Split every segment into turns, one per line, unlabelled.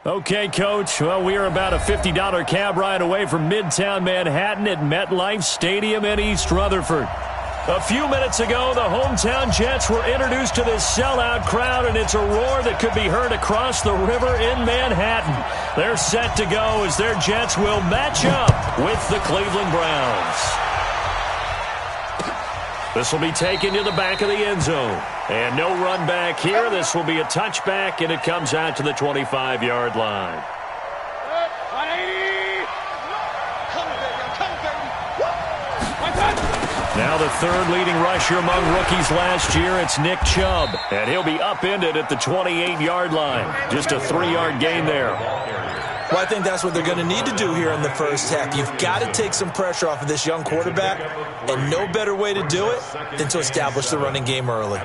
Okay, Coach. Well, we are about a $50 cab ride away from Midtown Manhattan at MetLife Stadium in East Rutherford. A few minutes ago, the hometown Jets were introduced to this sellout crowd, and it's a roar that could be heard across the river in Manhattan. They're set to go as their Jets will match up with the Cleveland Browns. This will be taken to the back of the end zone. And no run back here. This will be a touchback, and it comes out to the 25-yard line. Now the third leading rusher among rookies last year, it's Nick Chubb. And he'll be upended at the 28-yard line. Just a 3-yard gain there.
Well, I think that's what they're going to need to do here in the first half. You've got to take some pressure off of this young quarterback, and no better way to do it than to establish the running game early.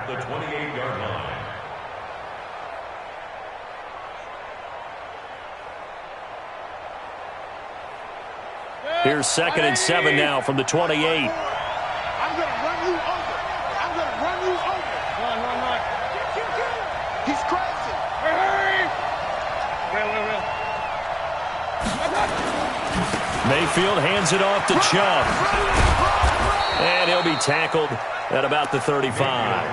Here's 2nd and 7 now from the 28.
I'm going to run you over. I'm going to run you over. Run. He's crazy. Hurry. Real.
Mayfield hands it off to Chubb. And he'll be tackled at about the 35.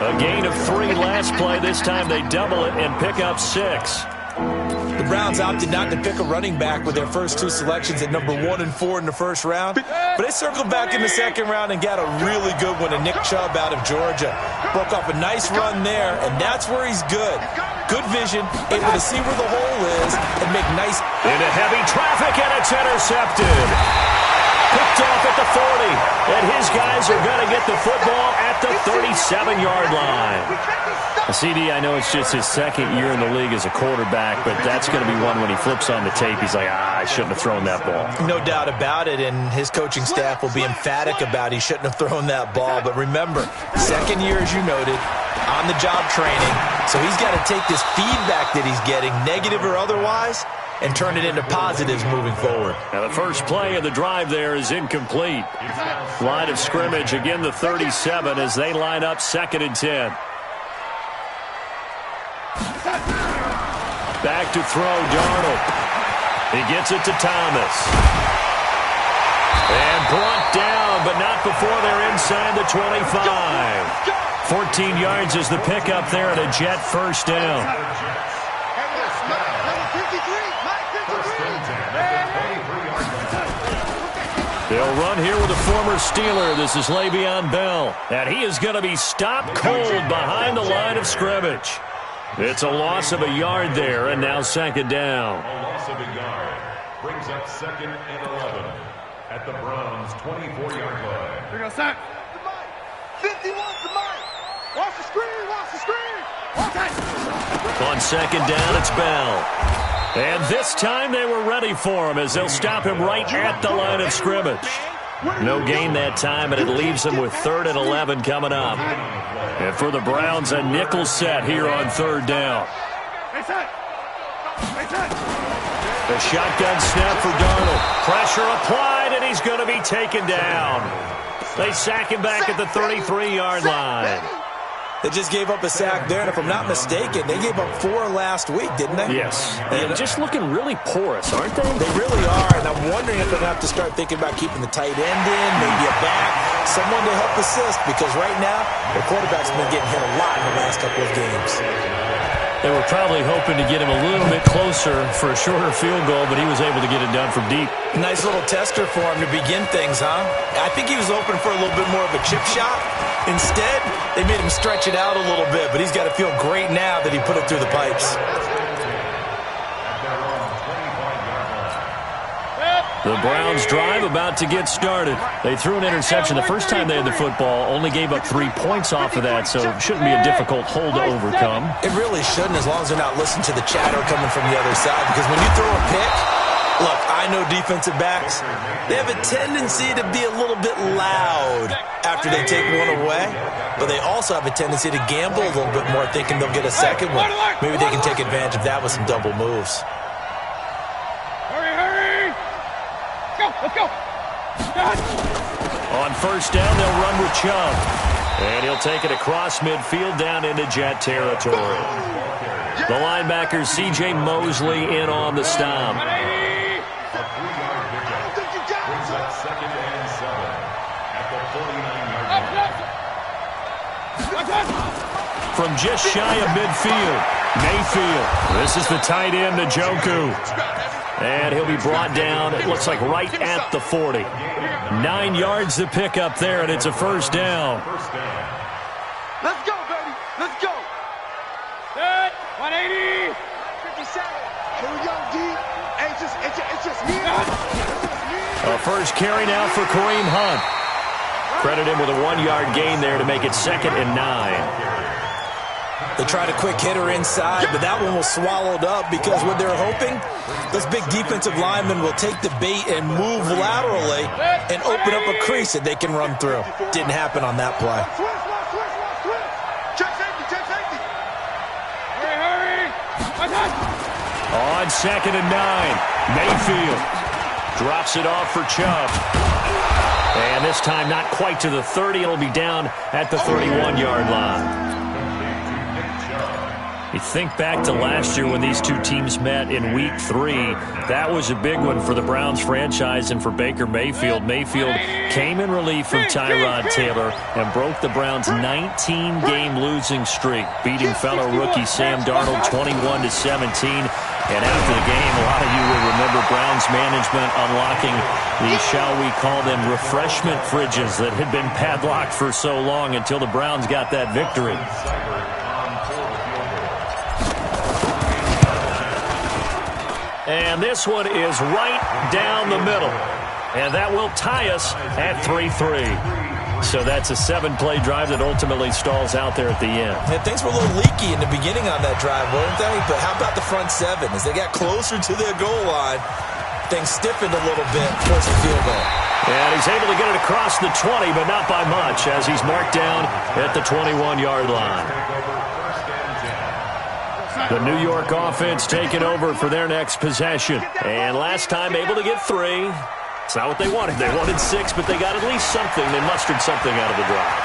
A gain of 3 last play. This time they double it and pick up 6.
The Browns opted not to pick a running back with their first 2 selections at number 1 and 4 in the first round. But they circled back in the second round and got a really good one in Nick Chubb out of Georgia. Broke off a nice run there, and that's where he's good. Good vision, able to see where the hole is and make nice...
Into heavy traffic, and it's intercepted. Picked off at the 40, and his guys are going to get the football at the 37-yard line. CD, I know it's just his 2nd year in the league as a quarterback, but that's going to be one when he flips on the tape, he's like, I shouldn't have thrown that ball.
No doubt about it, and his coaching staff will be emphatic about he shouldn't have thrown that ball. But remember, 2nd year, as you noted, on-the-job training, so he's got to take this feedback that he's getting, negative or otherwise, and turn it into positives moving forward.
Now the first play of the drive there is incomplete. Line of scrimmage, again the 37 as they line up 2nd and 10. Back to throw, Darnold. He gets it to Thomas. And brought down, but not before they're inside the 25. 14 yards is the pickup there and a Jet first down. They'll run here with a former Steeler. This is Le'Veon Bell. And he is going to be stopped cold behind the line of scrimmage. It's a loss of a yard there, and now 2nd down.
A loss of a yard brings up 2nd and 11 at the Browns' 24-yard line.
Here goes sack. 51 to Mike. Watch the screen.
On 2nd down, it's Bell. And this time they were ready for him as they'll stop him right at the line of scrimmage. No gain that time, and it leaves them with 3rd and 11 coming up. And for the Browns, a nickel set here on 3rd down. The shotgun snap for Darnold. Pressure applied, and he's going to be taken down. They sack him back at the 33-yard line.
They just gave up a sack there, and if I'm not mistaken, they gave up 4 last week, didn't they?
Yes. And just looking really porous, aren't they?
They really are, and I'm wondering if they're going to have to start thinking about keeping the tight end in, maybe a back, someone to help assist, because right now, their quarterback's been getting hit a lot in the last couple of games.
They were probably hoping to get him a little bit closer for a shorter field goal, but he was able to get it done from deep.
Nice little tester for him to begin things, huh? I think he was open for a little bit more of a chip shot. Instead, they made him stretch it out a little bit, but he's got to feel great now that he put it through the pipes.
The Browns drive about to get started. They threw an interception the first time they had the football, only gave up 3 points off of that, so it shouldn't be a difficult hole to overcome.
It really shouldn't, as long as they're not listening to the chatter coming from the other side, because when you throw a pick, look, I know defensive backs, they have a tendency to be a little bit loud after they take one away, but they also have a tendency to gamble a little bit more, thinking they'll get a second one. Maybe they can take advantage of that with some double moves.
Let's go.
On 1st down, they'll run with Chubb. And he'll take it across midfield down into Jet territory. The linebacker, C.J. Mosley, in on the stop.
A 3-yard pickup brings up 2nd and 7 at the 49-yard line.
From just shy of midfield, Mayfield. This is the tight end, Njoku. And he'll be brought down, it looks like right at the 40. 9 yards to pick up there, and it's a first down.
Let's go, baby. Let's go. 180. 57. Here we go, D. Hey, it's just me.
A first carry now for Kareem Hunt. Credit him with a 1-yard gain there to make it 2nd and 9.
They tried a quick hitter inside, but that one was swallowed up because what they're hoping, those big defensive linemen will take the bait and move laterally and open up a crease that they can run through. Didn't happen on that play.
Check safety.
Hurry.
On 2nd and 9, Mayfield drops it off for Chubb. And this time not quite to the 30. It'll be down at the 31-yard line. You think back to last year when these two teams met in Week 3. That was a big one for the Browns franchise and for Baker Mayfield. Mayfield came in relief from Tyrod Taylor and broke the Browns' 19-game losing streak, beating fellow rookie Sam Darnold 21-17. And after the game, a lot of you will remember Browns management unlocking the, shall we call them, refreshment fridges that had been padlocked for so long until the Browns got that victory. And this one is right down the middle. And that will tie us at 3-3. So that's a 7-play drive that ultimately stalls out there at the end.
And things were a little leaky in the beginning on that drive, weren't they? But how about the front 7? As they got closer to their goal line, things stiffened a little bit towards the field goal.
And he's able to get it across the 20, but not by much, as he's marked down at the 21-yard line. The New York offense taking over for their next possession. And last time able to get 3. It's not what they wanted. They wanted 6, but they got at least something. They mustered something out of the drive.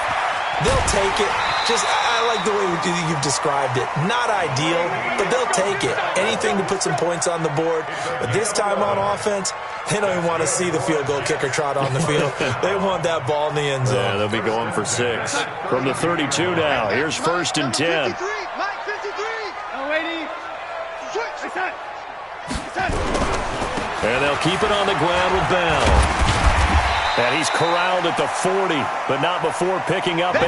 They'll take it. I like the way you've described it. Not ideal, but they'll take it. Anything to put some points on the board. But this time on offense, they don't even want to see the field goal kicker trot on the field. They want that ball in the end zone.
Yeah, they'll be going for 6. From the 32 now, here's 1st and 10. And they'll keep it on the ground with Bell. And he's corralled at the 40, but not before picking up 8.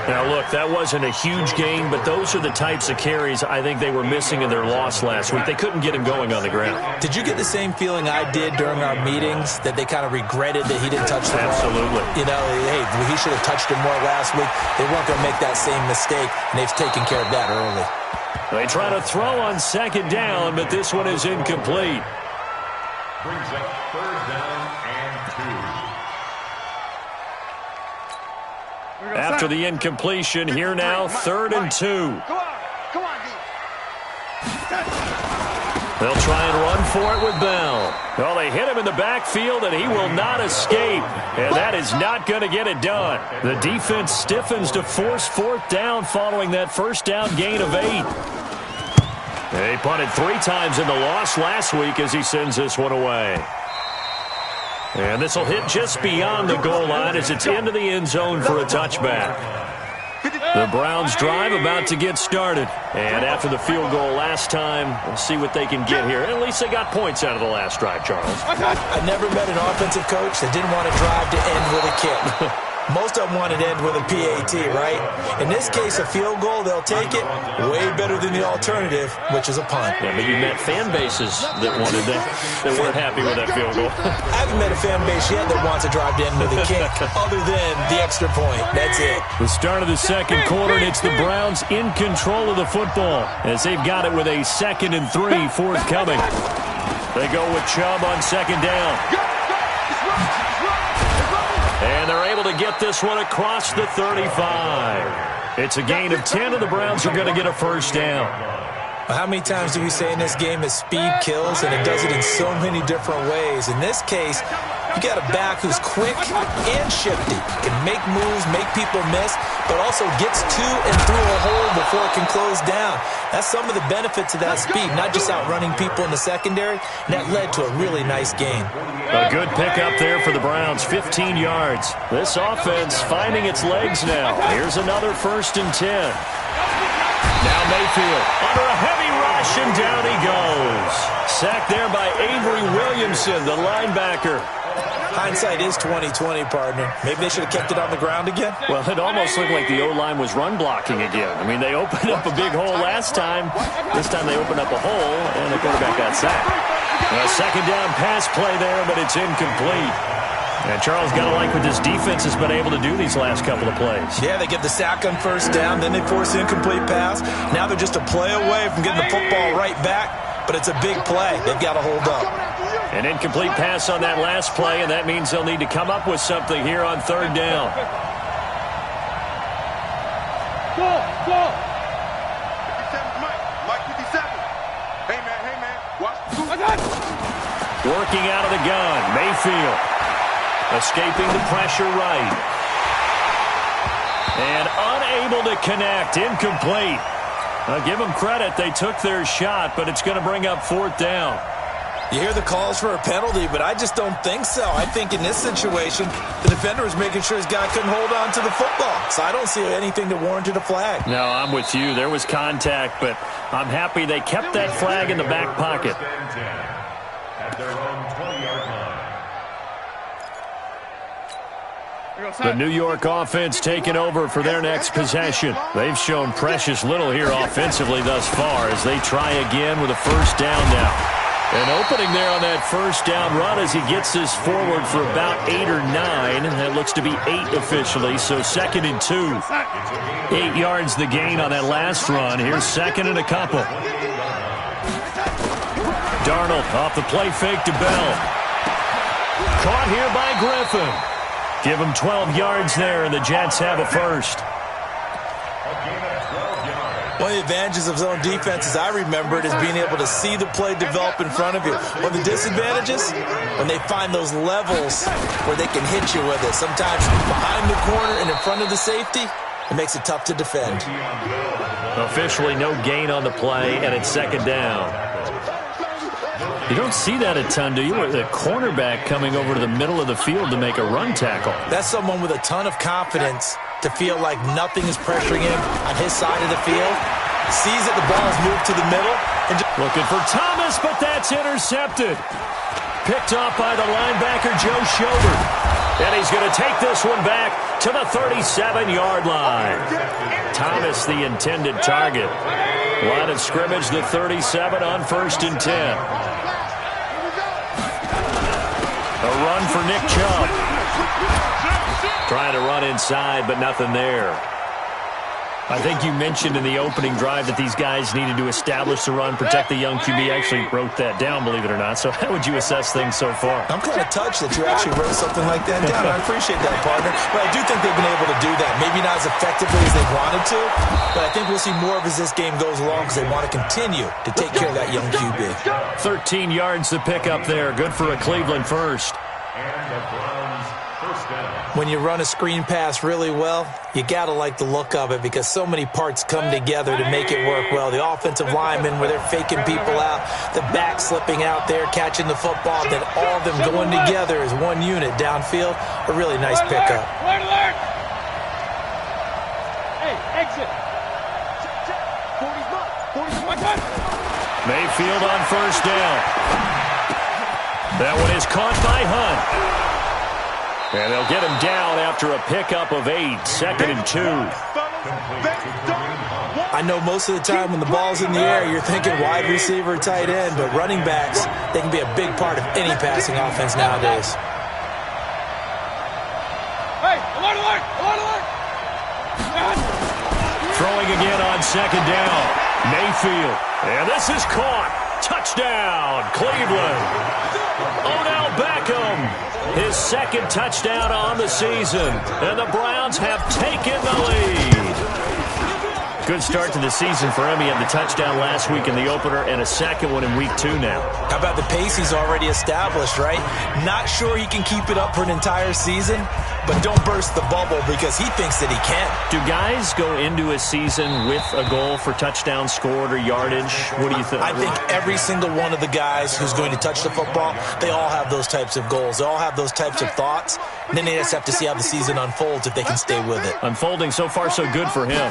Now, look, that wasn't a huge gain, but those are the types of carries I think they were missing in their loss last week. They couldn't get him going on the ground.
Did you get the same feeling I did during our meetings, that they kind of regretted that he didn't touch the ball?
Absolutely.
You know, hey, he should have touched it more last week. They weren't going to make that same mistake, and they've taken care of that early.
They try to throw on 2nd down, but this one is incomplete.
Brings up 3rd down and 2.
After the incompletion, here now, 3rd and 2.
Come on, D.
They'll try and run for it with Bell. Well, they hit him in the backfield, and he will not escape. And that is not going to get it done. The defense stiffens to force 4th down following that first down gain of 8. They punted 3 times in the loss last week as he sends this one away. And this will hit just beyond the goal line as it's into the end zone for a touchback. The Browns drive about to get started. And after the field goal last time, we'll see what they can get here. At least they got points out of the last drive, Charles.
I never met an offensive coach that didn't want to drive to end with a kick. Most of them wanted to end with a PAT, right? In this case, a field goal, they'll take it. Way better than the alternative, which is a punt.
Yeah, but you met fan bases that wanted that, that weren't happy with that field goal.
I haven't met a fan base yet that wants to drive to end with a kick, other than the extra point. That's it.
The start of the second quarter, and it's the Browns in control of the football as they've got it with a 2nd and 3 forthcoming. They go with Chubb on 2nd down. And they're able to get this one across the 35. It's a gain of 10, and the Browns are going to get a first down.
Well, how many times do we say in this game that speed kills, and it does it in so many different ways? In this case, You got a back who's quick and shifty, can make moves, make people miss, but also gets to and through a hole before it can close down. That's some of the benefits of that speed, not just outrunning people in the secondary, and that led to a really nice gain.
A good pickup there for the Browns, 15 yards. This offense finding its legs now. Here's another 1st and 10. Now Mayfield under a heavy rush, and down he goes. Sacked there by Avery Williamson, the linebacker.
Hindsight is 20/20, partner. Maybe they should have kept it on the ground again.
Well, it almost looked like the O-line was run blocking again. I mean, they opened up a big hole last time. This time they opened up a hole, and the quarterback got sacked. A 2nd down pass play there, but it's incomplete. And Charles, got to like what this defense has been able to do these last couple of plays.
Yeah, they get the sack on 1st down, then they force the incomplete pass. Now they're just a play away from getting the football right back, but it's a big play. They've got to hold up.
An incomplete pass on that last play, and that means they'll need to come up with something here on 3rd down.
Go. 57, Mike 57. Hey, man, watch.
Working out of the gun, Mayfield. Escaping the pressure right. And unable to connect. Incomplete. I'll give them credit. They took their shot, but it's going to bring up 4th down.
You hear the calls for a penalty, but I just don't think so. I think in this situation, the defender was making sure his guy couldn't hold on to the football. So I don't see anything that warranted a flag.
No, I'm with you. There was contact, but I'm happy they kept that flag in the back pocket.
At their own 20-yard line.
The New York offense taking over for their next possession. They've shown precious little here offensively thus far as they try again with a 1st down now. An opening there on that 1st down run as he gets this forward for about 8 or 9. That looks to be 8 officially, so 2nd and 2. 8 yards the gain on that last run. Here's 2nd and a couple. Darnold off the play fake to Bell. Caught here by Griffin. Give him 12 yards there, and the Jets have a 1st.
One of the advantages of zone defense, as I remember it, is being able to see the play develop in front of you. One of the disadvantages, when they find those levels where they can hit you with it. Sometimes behind the corner and in front of the safety, it makes it tough to defend.
Officially no gain on the play, and it's 2nd down. You don't see that a ton, do you? The cornerback coming over to the middle of the field to make a run tackle.
That's someone with a ton of confidence to feel like nothing is pressuring him on his side of the field. Sees that the ball is moved to the middle. And
looking for Thomas, but that's intercepted. Picked off by the linebacker, Joe Schobert. And he's going to take this one back to the 37-yard line. Thomas, the intended target. Line of scrimmage, the 37 on 1st and 10. A run for Nick Chubb. Trying to run inside, but nothing there. I think you mentioned in the opening drive that these guys needed to establish the run, protect the young QB. I actually wrote that down, believe it or not. So how would you assess things so far?
I'm kind of touched that you actually wrote something like that down. I appreciate that, partner. But I do think they've been able to do that. Maybe not as effectively as they wanted to, but I think we'll see more of as this game goes along because they want to continue to take care of that young QB.
13 yards to pick up there. Good for a Cleveland 1st.
And the Browns 1st down.
When you run a screen pass really well, you got to like the look of it because so many parts come together to make it work well. The offensive linemen, where they're faking people out, the back slipping out there, catching the football, then all of them going together as one unit downfield. A really nice pickup.
Hey, exit.
Mayfield on 1st down. That one is caught by Hunt. And they'll get him down after a pickup of 8, 2nd and 2.
I know most of the time when the ball's in the air, you're thinking wide receiver, tight end, but running backs, they can be a big part of any passing offense nowadays.
Hey, alert!
Throwing again on 2nd down. Mayfield. And this is caught. Touchdown, Cleveland. Odell Beckham. His 2nd touchdown on the season. And the Browns have taken the lead. Good start to the season for him. He had the touchdown last week in the opener and a second one in week 2 now.
How about the pace he's already established, right? Not sure he can keep it up for an entire season, but don't burst the bubble because he thinks that he can.
Do guys go into a season with a goal for touchdown scored or yardage? What do you think?
I think every single one of the guys who's going to touch the football, they all have those types of goals. They all have those types of thoughts. And then they just have to see how the season unfolds if they can stay with it.
Unfolding so far so good for him.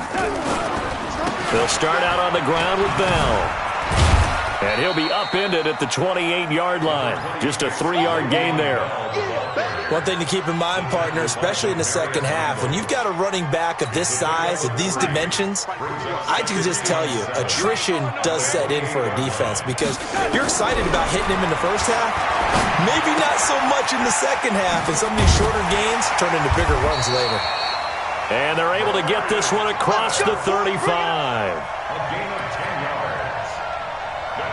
They'll start out on the ground with Bell. And he'll be upended at the 28-yard line. Just a 3-yard gain there.
One thing to keep in mind, partner, especially in the second half, when you've got a running back of this size, of these dimensions, I can just tell you, attrition does set in for a defense because you're excited about hitting him in the first half, maybe not so much in the second half, and some of these shorter gains turn into bigger runs later.
And they're able to get this one across the 35.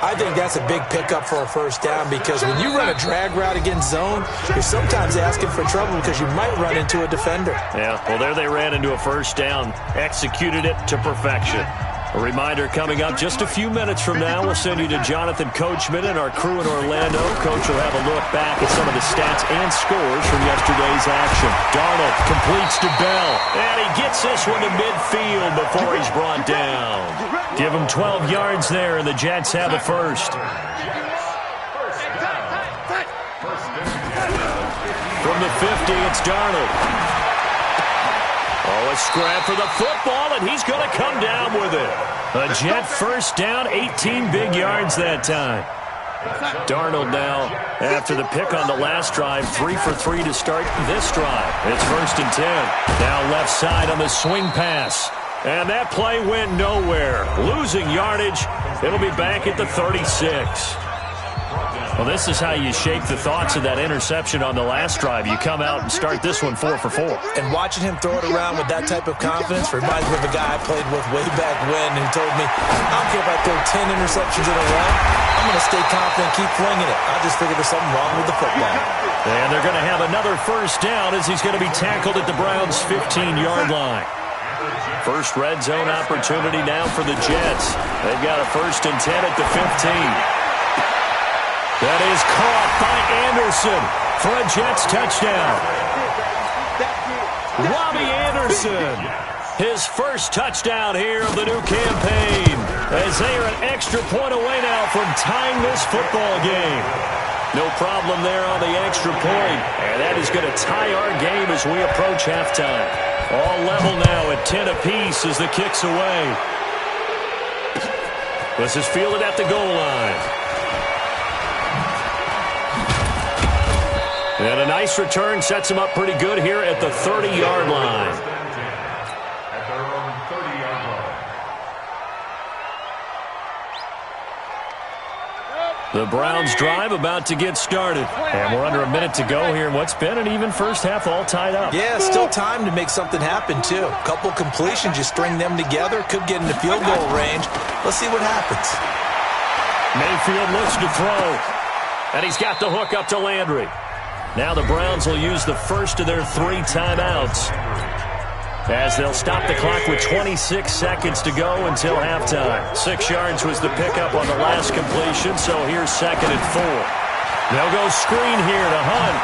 I think that's a big pickup for a first down because when you run a drag route against zone, you're sometimes asking for trouble because you might run into a defender.
Yeah, well, there they ran into a first down, executed it to perfection. A reminder coming up just a few minutes from now. We'll send you to Jonathan Coachman and our crew in Orlando. Coach will have a look back at some of the stats and scores from yesterday's action. Darnold completes to Bell, and he gets this one to midfield before he's brought down. Give him 12 yards there, and the Jets have a first. From the 50, it's Darnold. Oh, a scrap for the football, and he's going to come down with it. A Jet first down, 18 big yards that time. Darnold now, after the pick on the last drive, 3 for 3 to start this drive. It's 1st and 10. Now left side on the swing pass. And that play went nowhere. Losing yardage. It'll be back at the 36. Well, this is how you shape the thoughts of that interception on the last drive. You come out and start this one 4 for 4.
And watching him throw it around with that type of confidence reminds me of a guy I played with way back when who told me, I don't care if I throw 10 interceptions in a row. I'm going to stay confident, keep flinging it. I just figured there's something wrong with the football.
And they're going to have another first down as he's going to be tackled at the Browns' 15-yard line. First red zone opportunity now for the Jets. They've got a 1st and 10 at the 15. That is caught by Anderson for a Jets touchdown. Robbie Anderson, his first touchdown here of the new campaign, as they are an extra point away now from tying this football game. No problem there on the extra point, and that is going to tie our game as we approach halftime. All level now at 10 apiece as the kick's away. This is fielded at the goal line. And a nice return sets him up pretty good here at the 30-yard line.
At their own 30-yard line.
The Browns drive about to get started. And we're under a minute to go here in what's been an even first half, all tied up.
Yeah, still time to make something happen, too. A couple completions, you string them together, could get into field goal range. Let's see what happens.
Mayfield looks to throw. And he's got the hook up to Landry. Now the Browns will use the first of their 3 timeouts as they'll stop the clock with 26 seconds to go until halftime. 6 yards was the pickup on the last completion, so here's 2nd and 4. They'll go screen here to Hunt.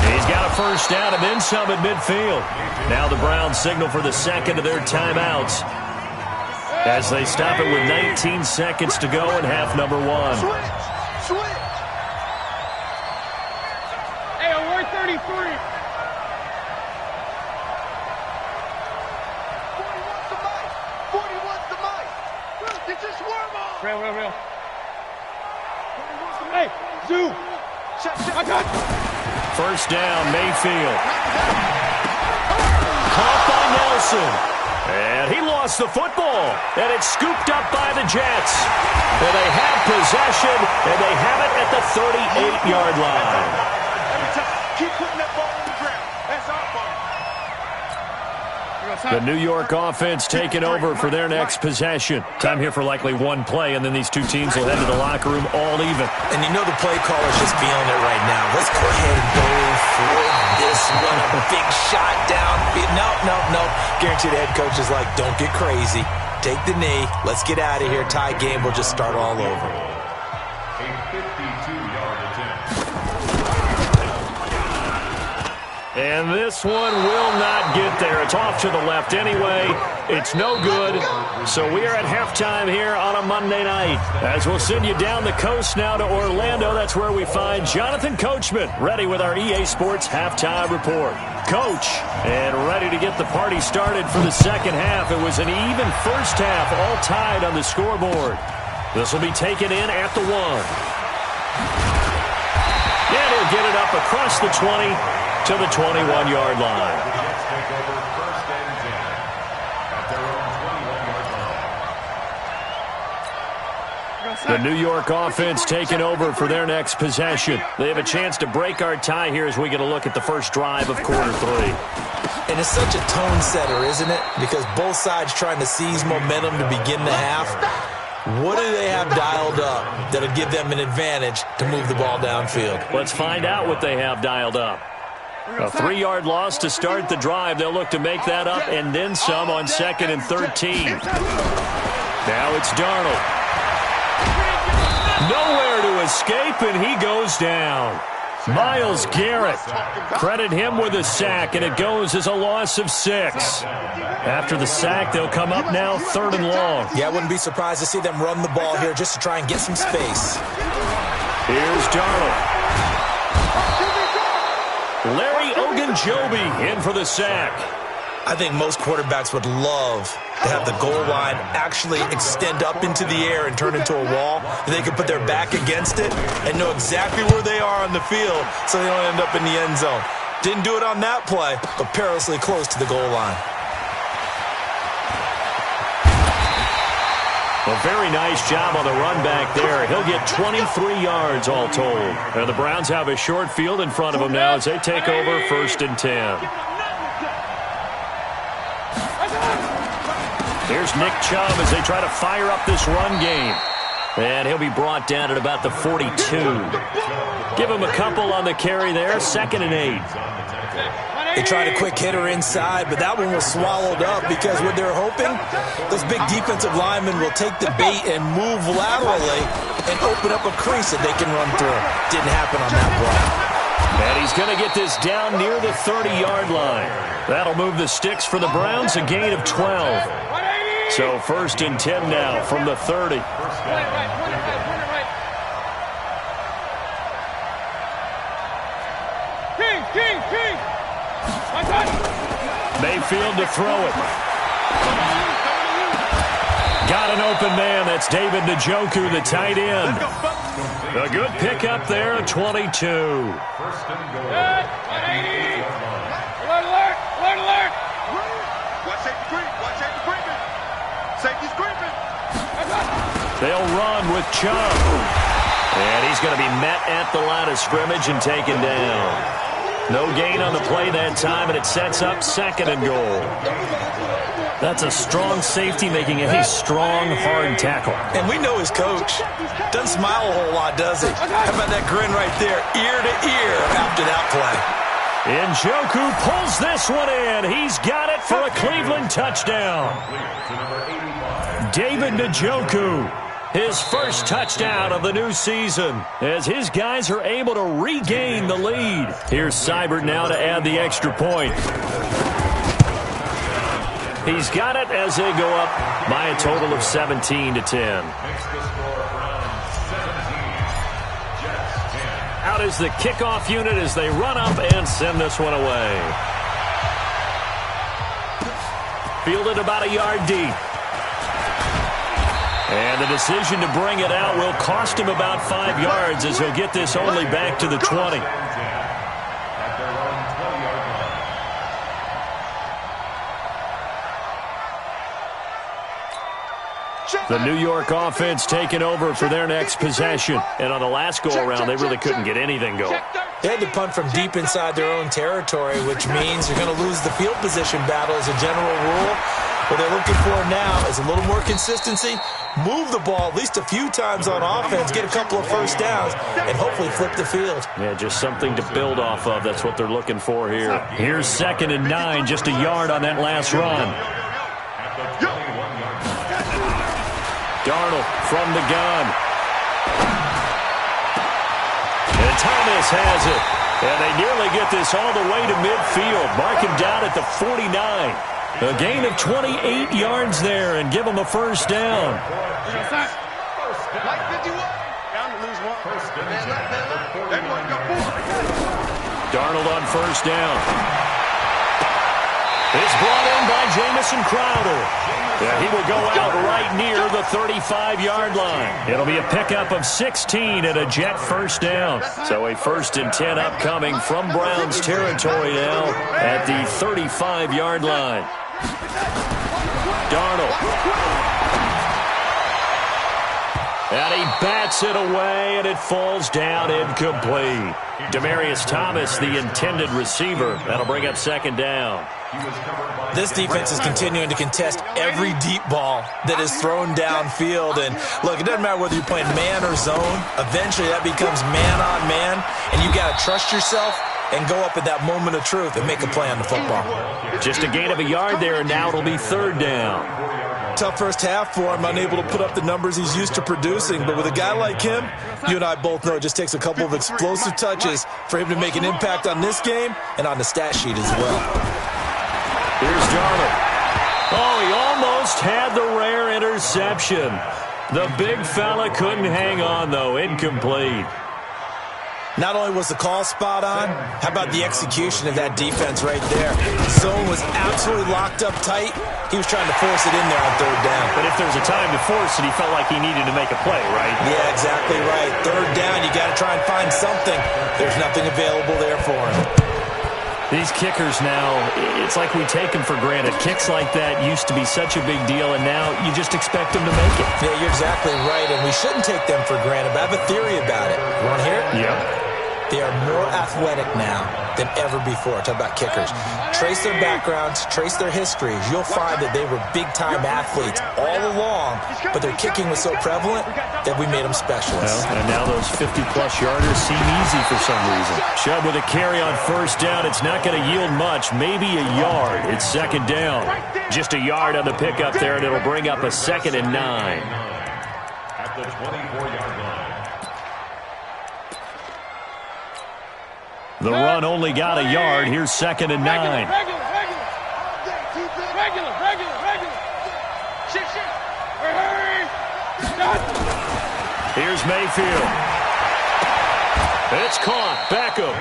He's got a first down and then some at midfield. Now the Browns signal for the second of their timeouts as they stop it with 19 seconds to go in half number 1.
Hey, on 133. 41's the mic. Did you swerve on? Real. Hey, Zoo. I got you.
First down, Mayfield. Caught by Nelson. And he lost the football. And it's scooped up by the Jets. And they have possession, and they have it at the 38-yard line.
Keep putting that ball on the ground. That's our ball.
The New York offense taking over for their next possession. Time here for likely one play, and then these two teams will head to the locker room all even.
And you know the play caller's just feeling it right now. Let's go ahead and go for this one. A big shot down. No. Guaranteed the head coach is like, don't get crazy. Take the knee. Let's get out of here. Tie game. We'll just start all over.
A 52-yard attempt.
And this one will not get there. It's off to the left anyway. It's no good. So we are at halftime here on a Monday night. As we'll send you down the coast now to Orlando. That's where we find Jonathan Coachman, ready with our EA Sports Halftime Report. Coach, and ready to get the party started for the second half. It was an even first half, all tied on the scoreboard. This will be taken in at the 1. And he'll get it up across the 20 to the 21-yard line.
The Jets take over 1st and 10 at their own 21-yard line.
The New York offense taking over for their next possession. They have a chance to break our tie here as we get a look at the first drive of quarter 3.
And it's such a tone setter, isn't it? Because both sides trying to seize momentum to begin the half. What do they have dialed up that'll give them an advantage to move the ball downfield?
Let's find out what they have dialed up. A 3-yard loss to start the drive. They'll look to make that up and then some on 2nd and 13. Now it's Darnold. Nowhere to escape, and he goes down. Myles Garrett. Credit him with a sack, and it goes as a loss of 6. After the sack, they'll come up now 3rd and long.
Yeah, I wouldn't be surprised to see them run the ball here just to try and get some space.
Here's Darnold. Larry Ogunjobi in for the sack.
I think most quarterbacks would love to have the goal line actually extend up into the air and turn into a wall, and they can put their back against it and know exactly where they are on the field so they don't end up in the end zone. Didn't do it on that play, but perilously close to the goal line.
A very nice job on the run back there. He'll get 23 yards all told. And the Browns have a short field in front of them now as they take over 1st and 10. Here's Nick Chubb as they try to fire up this run game. And he'll be brought down at about the 42. Give him a couple on the carry there. 2nd and 8.
They tried a quick hitter inside, but that one was swallowed up because what they're hoping, those big defensive linemen will take the bait and move laterally and open up a crease that they can run through. Didn't happen on that play.
And he's going to get this down near the 30-yard line. That'll move the sticks for the Browns, a gain of 12. So 1st and 10 now from the 30.
King!
Mayfield to throw it. Got an open man. That's David Njoku, the tight end. A good pickup there at 22.
1st and goal.
Alert! Watch safety creeping. Safety's creeping.
They'll run with Chubb. And he's going to be met at the line of scrimmage and taken down. No gain on the play that time, and it sets up 2nd and goal. That's a strong safety making a strong, hard tackle.
And we know his coach. Doesn't smile a whole lot, does he? How about that grin right there, ear to ear after that play?
Njoku pulls this one in. He's got it for a Cleveland touchdown. David Njoku, his first touchdown of the new season, as his guys are able to regain the lead. Here's Seibert now to add the extra point. He's got it as they go up by a total of 17 to 10. Out is the kickoff unit as they run up and send this one away. Fielded about a yard deep. And the decision to bring it out will cost him about 5 yards as he'll get this only back to the 20. The New York offense taking over for their next possession. And on the last go-around, they really couldn't get anything going.
They had to punt from deep inside their own territory, which means you're going to lose the field position battle as a general rule. What they're looking for now is a little more consistency, move the ball at least a few times on offense, get a couple of first downs, and hopefully flip the field.
Yeah, just something to build off of. That's what they're looking for here. Here's 2nd and 9, just a yard on that last run. Darnold from the gun. And Thomas has it. And they nearly get this all the way to midfield. Mark him down at the 49. A gain of 28 yards there and give them a first down. Darnold on first down. It's brought in by Jamison Crowder. Yeah, he will go out right near the 35-yard line. It'll be a pickup of 16 and a Jet first down. So a 1st and 10 upcoming from Browns territory now at the 35-yard line. Darnold. And he bats it away, and it falls down incomplete. Demaryius Thomas, the intended receiver. That'll bring up 2nd down.
This defense is continuing to contest every deep ball that is thrown downfield. And, look, it doesn't matter whether you're playing man or zone. Eventually that becomes man-on-man, and you got to trust yourself and go up at that moment of truth and make a play on the football.
Just a gain of a yard there, and now it'll be 3rd down.
Tough first half for him, unable to put up the numbers he's used to producing. But with a guy like him, you and I both know it just takes a couple of explosive touches for him to make an impact on this game and on the stat sheet as well.
Here's Darnold. Oh, he almost had the rare interception. The big fella couldn't hang on, though. Incomplete.
Not only was the call spot on, how about the execution of that defense right there? Zone was absolutely locked up tight. He was trying to force it in there on 3rd down.
But if there's a time to force it, he felt like he needed to make a play, right?
Yeah, exactly right. 3rd down, you got to try and find something. There's nothing available there for him.
These kickers now, it's like we take them for granted. Kicks like that used to be such a big deal, and now you just expect them to make it.
Yeah, you're exactly right, and we shouldn't take them for granted, but I have a theory about it. You want to hear it?
Yeah.
They are more athletic now than ever before. Talk about kickers. Trace their backgrounds, trace their histories. You'll find that they were big-time athletes all along, but their kicking was so prevalent that we made them specialists.
Well, and now those 50-plus yarders seem easy for some reason. Chubb with a carry on first down. It's not going to yield much, maybe a yard. It's 2nd down. Just a yard on the pickup there, and it'll bring up a 2nd and 9.
At the 24-yard line.
The run only got a yard. Here's 2nd and 9.
Regular. Shit. Hurry.
Here's Mayfield. It's caught. Beckham.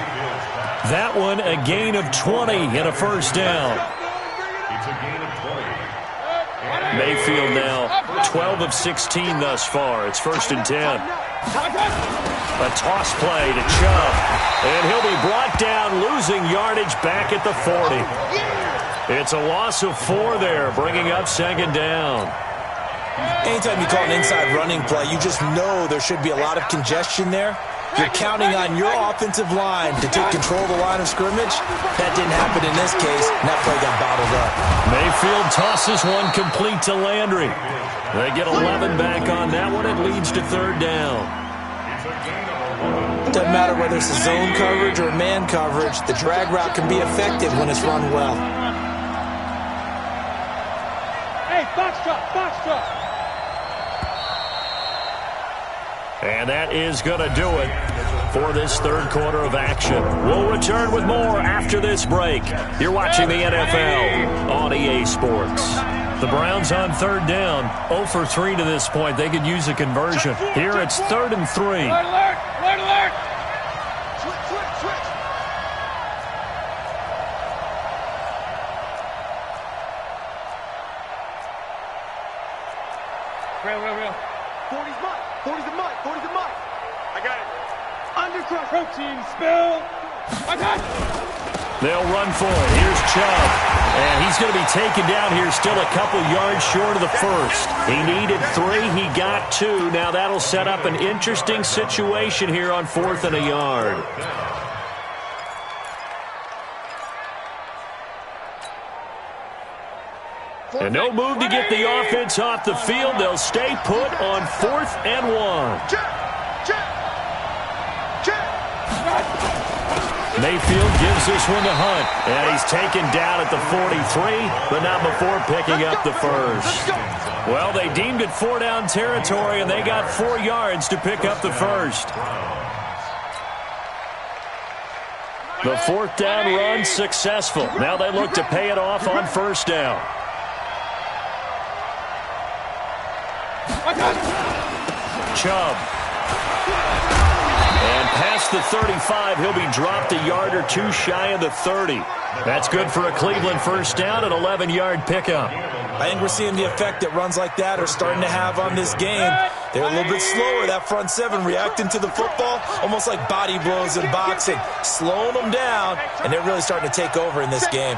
That one a gain of 20 and a first down.
It's a gain of 20.
Mayfield now 12 of 16 thus far. It's 1st and 10. A toss play to Chubb. And he'll be brought down, losing yardage back at the 40. It's a loss of 4 there, bringing up 2nd down.
Anytime you call an inside running play, you just know there should be a lot of congestion there. You're counting on your offensive line to take control of the line of scrimmage. That didn't happen in this case, and that play got bottled up.
Mayfield tosses one complete to Landry. They get 11 back on that one. It leads to 3rd down.
Doesn't matter whether it's a zone coverage or man coverage, the drag route can be effective when it's run well.
Hey, box truck.
And that is going to do it for this 3rd quarter of action. We'll return with more after this break. You're watching the NFL on EA Sports. The Browns on 3rd down, 0 for 3 to this point. They could use a conversion. Here it's 3rd and 3.
Alert! Switch. Real. 40's the mud. I got it. Undercross. Protein spill. I got it.
They'll run for it. Here's Chubb. And he's going to be taken down here still a couple yards short of the first. He needed 3. He got 2. Now that'll set up an interesting situation here on 4th and a yard. And no move to get the offense off the field. They'll stay put on 4th and 1. Mayfield gives this one to Hunt. And he's taken down at the 43, but not before picking up the first. Well, they deemed it 4-down territory, and they got 4 yards to pick up the first. The 4th down run successful. Now they look to pay it off on 1st down. Chubb. And past the 35, he'll be dropped a yard or 2 shy of the 30. That's good for a Cleveland 1st down, an 11-yard pickup.
I think we're seeing the effect that runs like that are starting to have on this game. They're a little bit slower, that front 7, reacting to the football, almost like body blows in boxing, slowing them down, and they're really starting to take over in this game.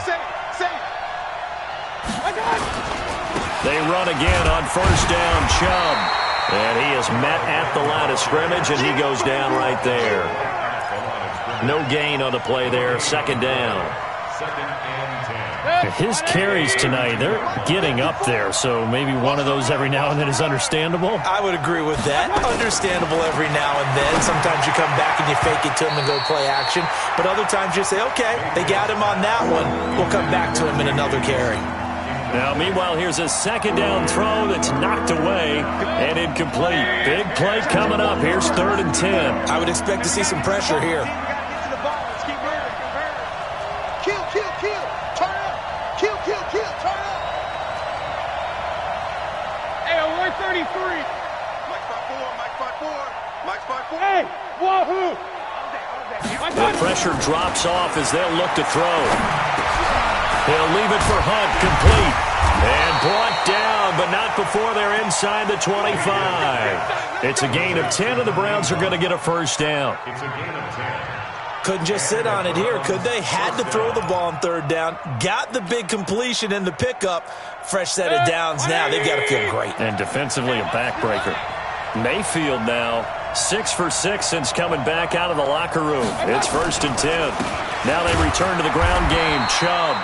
They run again on 1st down, Chubb. And he is met at the line of scrimmage, and he goes down right there. No gain on the play there, 2nd down. His carries tonight, they're getting up there, so maybe one of those every now and then is understandable.
I would agree with that. Understandable every now and then. Sometimes you come back and you fake it to him and go play action. But other times you say, okay, they got him on that one. We'll come back to him in another carry.
Now, meanwhile, here's a 2nd down throw that's knocked away and incomplete. Big play coming up. Here's 3rd and 10.
I would expect to see some pressure here.
Hey, 133. Mike 5-4. Mike 5-4. Hey, wahoo.
The pressure drops off as they'll look to throw. He'll leave it for Hunt, complete. And brought down, but not before they're inside the 25. It's a gain of 10, and the Browns are going to get a 1st down.
It's a gain of 10.
Couldn't just sit on it here, could they? Had to throw the ball on 3rd down. Got the big completion in the pickup. Fresh set of downs now. They've got to feel great.
And defensively, a backbreaker. Mayfield now 6 for 6 since coming back out of the locker room. It's 1st and 10. Now they return to the ground game. Chubb.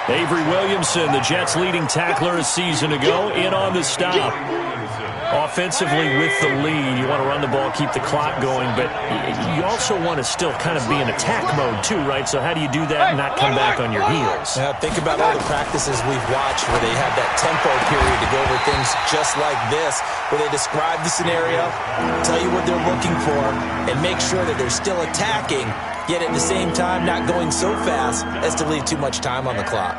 Avery Williamson, the Jets' leading tackler a season ago, in on the stop. Offensively with the lead, you want to run the ball, keep the clock going, but you also want to still kind of be in attack mode too, right? So how do you do that and not come back on your heels?
Think about all the practices we've watched where they have that tempo period to go over things just like this, where they describe the scenario, tell you what they're looking for, and make sure that they're still attacking, yet at the same time not going so fast as to leave too much time on the clock.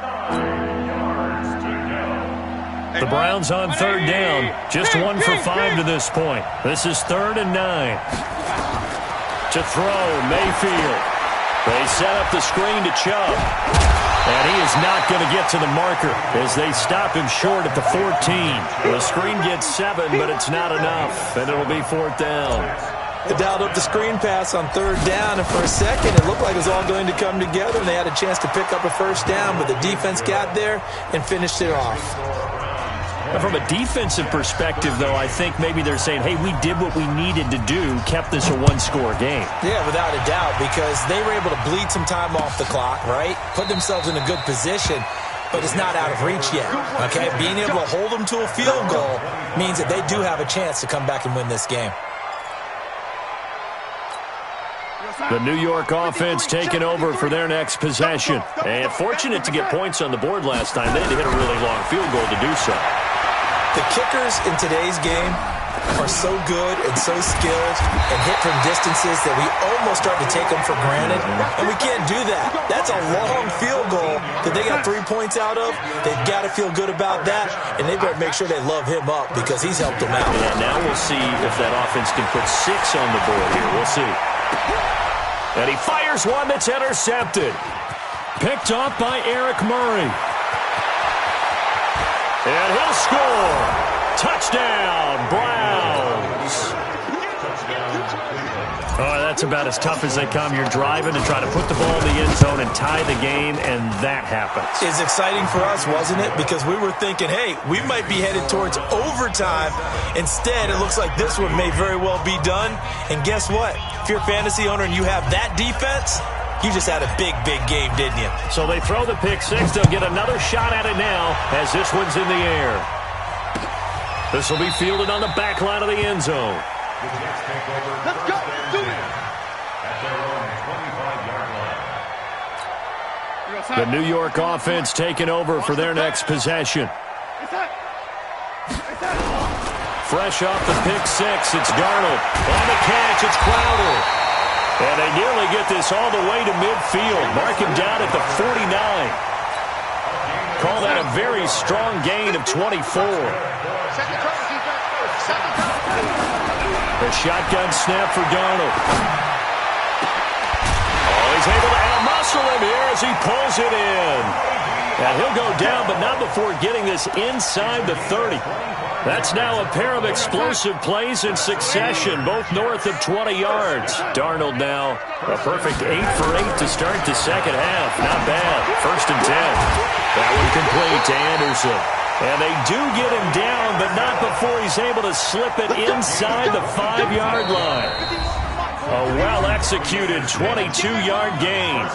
The Browns on 3rd down, just 1 for 5 to this point. This is 3rd and 9. To throw, Mayfield. They set up the screen to Chubb. And he is not going to get to the marker as they stop him short at the 14. The screen gets 7, but it's not enough, and it'll be 4th down.
They dialed up the screen pass on 3rd down, and for a second it looked like it was all going to come together, and they had a chance to pick up a 1st down, but the defense got there and finished it off.
From a defensive perspective, though, I think maybe they're saying, hey, we did what we needed to do, kept this a 1-score game.
Yeah, without a doubt, because they were able to bleed some time off the clock, right? Put themselves in a good position, but it's not out of reach yet, okay? Being able to hold them to a field goal means that they do have a chance to come back and win this game.
The New York offense taking over for their next possession. And fortunate to get points on the board last time. They had to hit a really long field goal to do so.
The kickers in today's game are so good and so skilled and hit from distances that we almost start to take them for granted, and we can't do that. That's a long field goal that they got 3 points out of. They've got to feel good about that, and they better make sure they love him up because he's helped them out.
Yeah, now we'll see if that offense can put 6 on the board here. We'll see. And he fires one that's intercepted. Picked off by Eric Murray. And he'll score. Touchdown, Browns. Oh, that's about as tough as they come. You're driving to try to put the ball in the end zone and tie the game, and that happens.
It's exciting for us, wasn't it? Because we were thinking, hey, we might be headed towards overtime. Instead, it looks like this one may very well be done. And guess what? If you're a fantasy owner and you have that defense, you just had a big, big game, didn't you?
So they throw the pick six. They'll get another shot at it now as this one's in the air. This will be fielded on the back line of the end zone.
Let's go. Do it.
At their own 25-yard line.
The New York offense taking over for their next possession. Fresh off the pick six, it's Darnold. On the catch, it's Crowder. And they nearly get this all the way to midfield. Mark him down at the 49. Call that a very strong gain of 24. The shotgun snap for Darnold. Oh, he's able to out-muscle him here as he pulls it in. Now he'll go down, but not before getting this inside the 30. That's now a pair of explosive plays in succession, both north of 20 yards. Darnold now a perfect 8 for 8 to start the second half. Not bad. 1st and 10. That one complete to Anderson. And they do get him down, but not before he's able to slip it inside the 5-yard line. A well-executed 22-yard gain.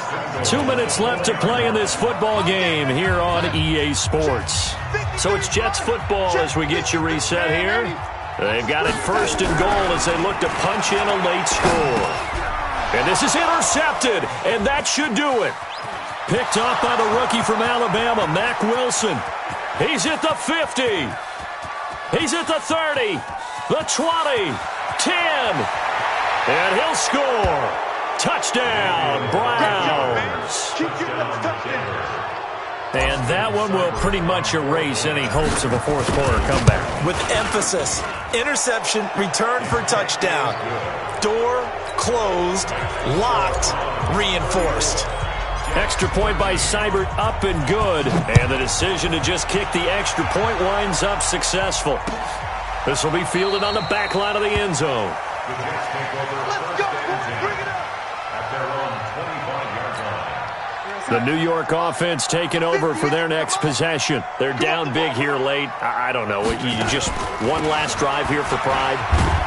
2 minutes left to play in this football game here on EA Sports. So it's Jets football as we get you reset here. They've got it 1st and goal as they look to punch in a late score. And this is intercepted, and that should do it. Picked off by the rookie from Alabama, Mack Wilson. He's at the 50. He's at the 30. The 20. 10. And he'll score. Touchdown, Browns. And that one will pretty much erase any hopes of a fourth quarter comeback.
With emphasis, interception, return for touchdown. Door closed, locked, reinforced.
Extra point by Seibert up and good. And the decision to just kick the extra point winds up successful. This will be fielded on the back line of the end zone.
Let's go. Bring it up.
At their own 25-yard line.
The New York offense taking over for their next possession. They're down big here late. I don't know. You just one last drive here for pride.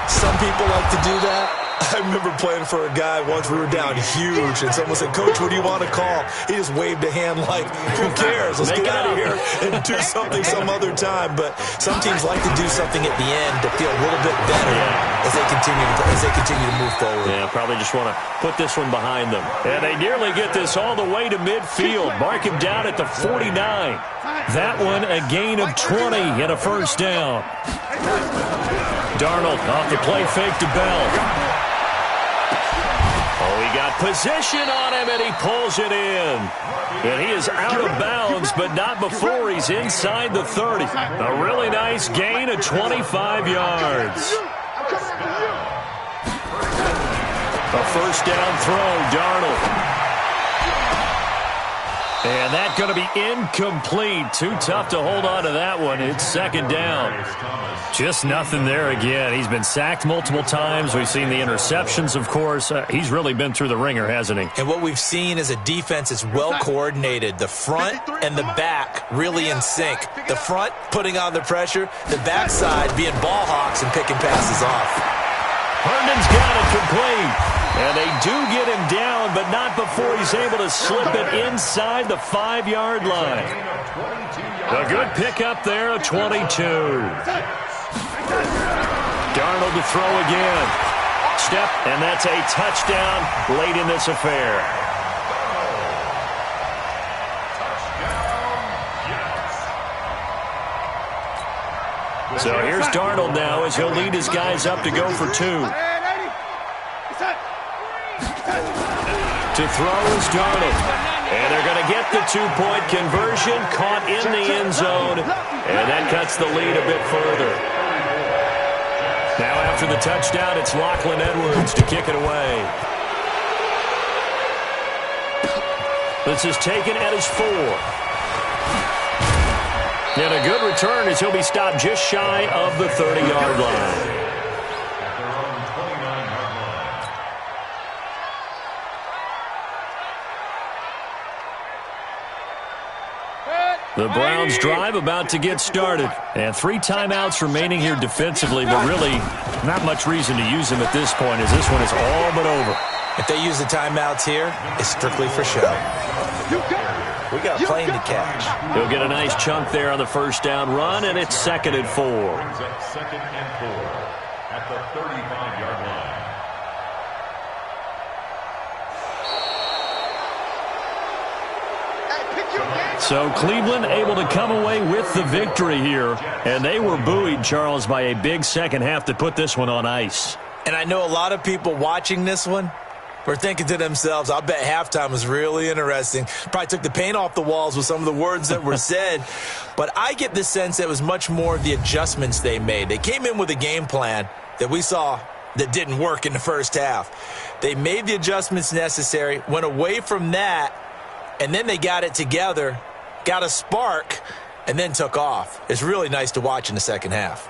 Some people like to do that. I remember playing for a guy once. We were down huge, and someone said, "Coach, what do you want to call?" He just waved a hand like, "Who cares? Let's get out of here and do something some other time." But some teams like to do something at the end to feel a little bit better as they continue to move forward.
Yeah, probably just want to put this one behind them. And they nearly get this all the way to midfield. Mark him down at the 49. That one a gain of 20 and a 1st down. Darnold off the play fake to Bell. Oh, he got position on him, and he pulls it in. And he is out of bounds, but not before he's inside the 30. A really nice gain of 25 yards. A 1st down throw, Darnold. And that's going to be incomplete. Too tough to hold on to that one. It's 2nd down. Just nothing there again. He's been sacked multiple times. We've seen the interceptions, of course. He's really been through the ringer, hasn't he?
And what we've seen is a defense that's well coordinated. The front and the back really in sync. The front putting on the pressure. The backside being ball hawks and picking passes off.
Herndon's got it complete. And they do get him down, but not before he's able to slip it inside the 5-yard line. A good pickup there, a 22. Darnold to throw again. Step, and that's a touchdown late in this affair. So here's Darnold now as he'll lead his guys up to go for 2. To throw is Darnold. And they're going to get the 2-point conversion, caught in the end zone, and that cuts the lead a bit further. Now after the touchdown, it's Lachlan Edwards to kick it away. This is taken at his 4. And a good return as he'll be stopped just shy of the 30-yard line. The Browns drive about to get started. And 3 timeouts remaining here defensively, but really not much reason to use them at this point as this one is all but over.
If they use the timeouts here, it's strictly for show. We got a plane to catch.
He'll get a nice chunk there on the first down run, and it's 2nd and 4.
Brings up 2nd and 4 at the 35-yard line.
So Cleveland able to come away with the victory here, and they were buoyed, Charles, by a big second half to put this one on ice.
And I know a lot of people watching this one were thinking to themselves, I'll bet halftime was really interesting. Probably took the paint off the walls with some of the words that were said. But I get the sense that it was much more of the adjustments they made. They came in with a game plan that we saw that didn't work in the first half. They made the adjustments necessary, went away from that, and then they got it together, got a spark, and then took off. It's really nice to watch in the second half.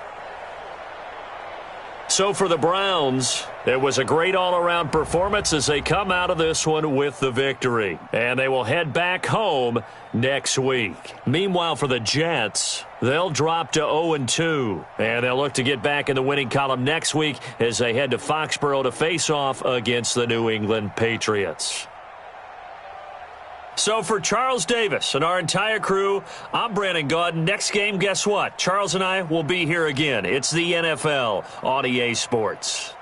So for the Browns, it was a great all-around performance as they come out of this one with the victory. And they will head back home next week. Meanwhile, for the Jets, they'll drop to 0-2. And they'll look to get back in the winning column next week as they head to Foxborough to face off against the New England Patriots. So for Charles Davis and our entire crew, I'm Brandon Gaudin. Next game, guess what? Charles and I will be here again. It's the NFL on EA Sports.